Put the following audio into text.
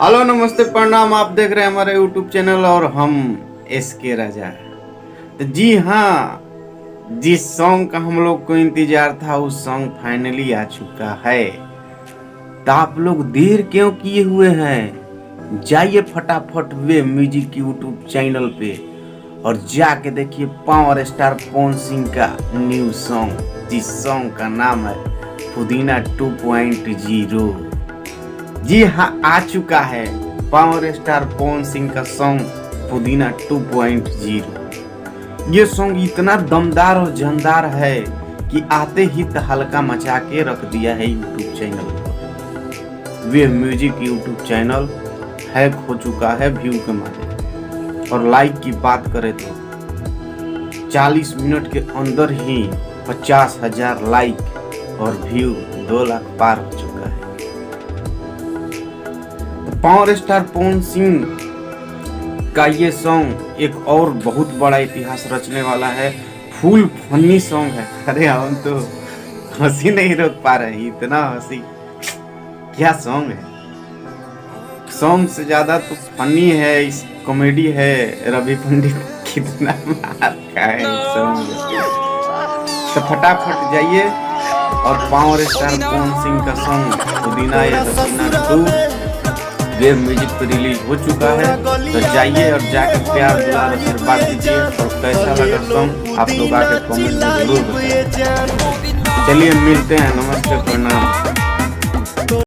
Hello नमस्ते प्रणाम। आप देख रहे हैं हमारे यूट्यूब चैनल और हम SK राजा। तो जी हाँ, जिस सॉन्ग का हम लोग को इंतजार था उस सॉन्ग फाइनली आ चुका है। तो आप लोग देर क्यों किए हुए हैं? जाइए फटाफट वे म्यूजिक यूट्यूब चैनल पे और जाके देखिए पावर स्टार पवन सिंह का न्यू सॉन्ग, जिस सॉन्ग का नाम है पुदीना 2.0। जी हाँ, आ चुका है पावर स्टार पवन सिंह का सॉन्ग पुदीना 2.0। ये सॉन्ग इतना दमदार और जानदार है कि आते ही तहलका मचा के रख दिया है यूट्यूब चैनल पर। वे म्यूजिक यूट्यूब चैनल हैक हो चुका है व्यू के मारे। और लाइक की बात करें तो 40 मिनट के अंदर ही 50,000 लाइक और व्यू 2 लाख पार हो चुका है। पावर स्टार पवन सिंह का ये सॉन्ग एक और बहुत बड़ा इतिहास रचने वाला है। फुल फनी सॉन्ग है। अरे हम तो हंसी नहीं रोक पा रहे, इतना हंसी। क्या सॉन्ग है, सॉन्ग से ज्यादा तो फनी है, इस कॉमेडी है। रवि पंडित कितना मार का है इस सॉन्ग में। तो फटाफट जाइए और पावर स्टार पवन सिंह का सॉन्ग पुदीना या पुदीना 2 वेब म्यूजिक पर रिलीज हो चुका है। तो जाइए और जाकर प्यार दुलार आशीर्वाद दीजिए। और कैसा लगा सॉन्ग आप लोग आके कमेंट में जरूर बताइए। चलिए मिलते हैं, नमस्ते प्रणाम।